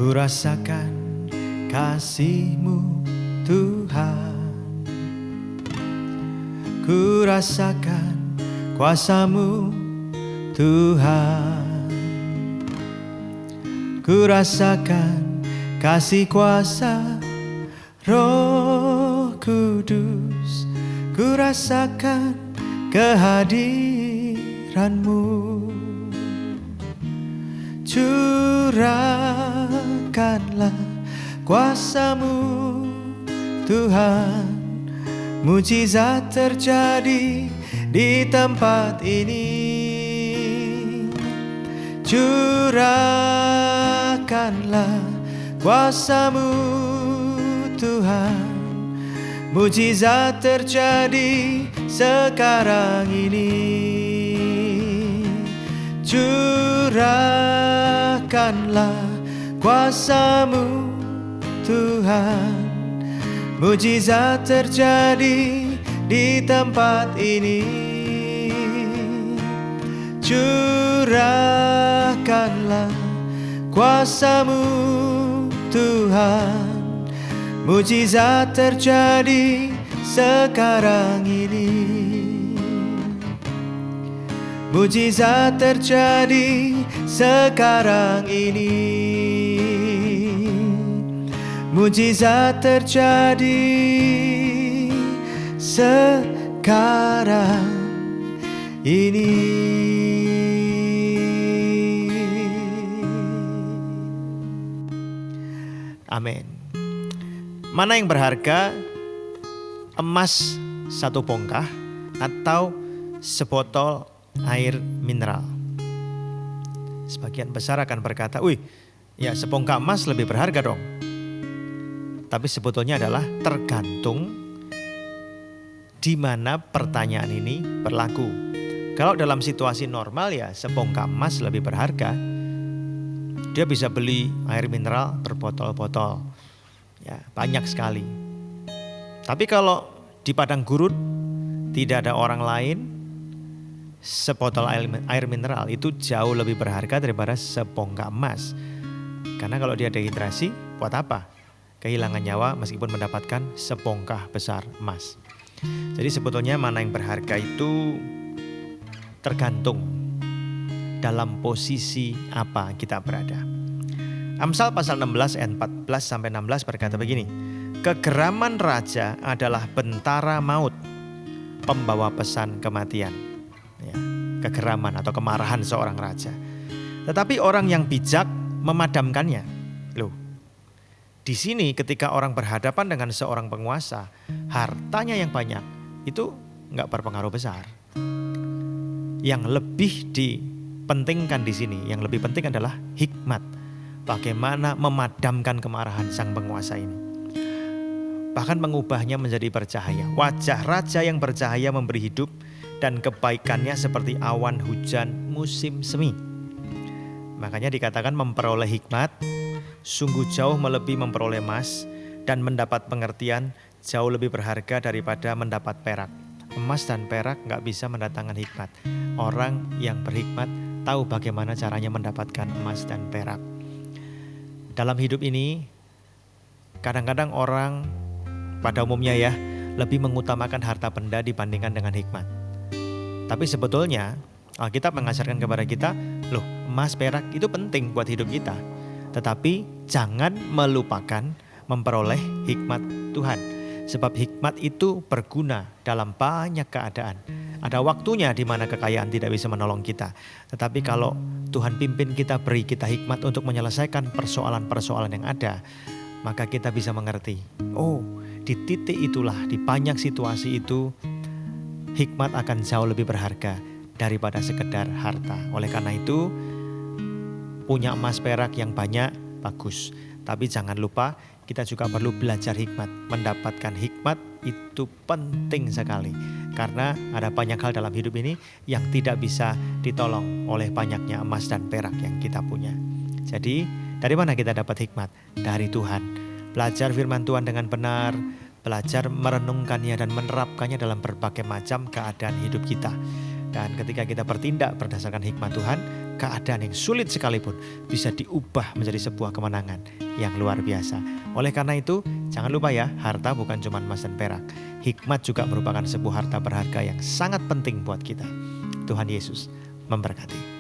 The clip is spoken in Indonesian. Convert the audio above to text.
Ku rasakan kasih-Mu Tuhan, ku rasakan kuasa-Mu Tuhan, ku rasakan kasih kuasa Roh Kudus, ku rasakan kehadiran-Mu. Curahkanlah kuasa-Mu Tuhan, mujizat terjadi di tempat ini. Curahkanlah kuasa-Mu Tuhan, mujizat terjadi sekarang ini. Curahkanlah kuasa-Mu Tuhan, mujizat terjadi di tempat ini. Curahkanlah kuasa-Mu Tuhan, mujizat terjadi sekarang ini. Mujizat terjadi sekarang ini. Mujizat terjadi sekarang ini. Amin. Mana yang berharga, emas 1 bongkah atau sebotol air mineral? Sebagian besar akan berkata, wih, ya sebongkah emas lebih berharga dong. Tapi sebetulnya adalah tergantung di mana pertanyaan ini berlaku. Kalau dalam situasi normal ya sebongkah emas lebih berharga. Dia bisa beli air mineral berbotol-botol. Ya, banyak sekali. Tapi kalau di padang gurun tidak ada orang lain, sebotol air mineral itu jauh lebih berharga daripada sebongkah emas. Karena kalau dia dehidrasi, buat apa? Kehilangan nyawa meskipun mendapatkan sebongkah besar emas. Jadi sebetulnya mana yang berharga itu tergantung dalam posisi apa kita berada. Amsal pasal 16 ayat 14-16 berkata begini. Kegeraman raja adalah bentara maut, pembawa pesan kematian. Ya, kegeraman atau kemarahan seorang raja. Tetapi orang yang bijak memadamkannya. Loh, di sini ketika orang berhadapan dengan seorang penguasa, hartanya yang banyak itu nggak berpengaruh besar. Yang lebih dipentingkan di sini, yang lebih penting adalah hikmat. Bagaimana memadamkan kemarahan sang penguasa ini. Bahkan mengubahnya menjadi bercahaya. Wajah raja yang bercahaya memberi hidup dan kebaikannya seperti awan hujan musim semi. Makanya dikatakan memperoleh hikmat sungguh jauh melebihi memperoleh emas, dan mendapat pengertian jauh lebih berharga daripada mendapat perak. Emas dan perak gak bisa mendatangkan hikmat. Orang yang berhikmat tahu bagaimana caranya mendapatkan emas dan perak. Dalam hidup ini kadang-kadang orang pada umumnya ya lebih mengutamakan harta benda dibandingkan dengan hikmat. Tapi sebetulnya Alkitab mengajarkan kepada kita, loh, emas perak itu penting buat hidup kita. Tetapi jangan melupakan memperoleh hikmat Tuhan. Sebab hikmat itu berguna dalam banyak keadaan. Ada waktunya di mana kekayaan tidak bisa menolong kita. Tetapi kalau Tuhan pimpin kita, beri kita hikmat untuk menyelesaikan persoalan-persoalan yang ada, maka kita bisa mengerti. Oh, di titik itulah, di banyak situasi itu, hikmat akan jauh lebih berharga daripada sekedar harta. Oleh karena itu, punya emas perak yang banyak, bagus. Tapi jangan lupa kita juga perlu belajar hikmat. Mendapatkan hikmat itu penting sekali. Karena ada banyak hal dalam hidup ini yang tidak bisa ditolong oleh banyaknya emas dan perak yang kita punya. Jadi dari mana kita dapat hikmat? Dari Tuhan. Belajar firman Tuhan dengan benar, belajar merenungkannya dan menerapkannya dalam berbagai macam keadaan hidup kita. Dan ketika kita bertindak berdasarkan hikmat Tuhan, keadaan yang sulit sekalipun bisa diubah menjadi sebuah kemenangan yang luar biasa. Oleh karena itu, jangan lupa ya, harta bukan cuma emas dan perak. Hikmat juga merupakan sebuah harta berharga yang sangat penting buat kita. Tuhan Yesus memberkati.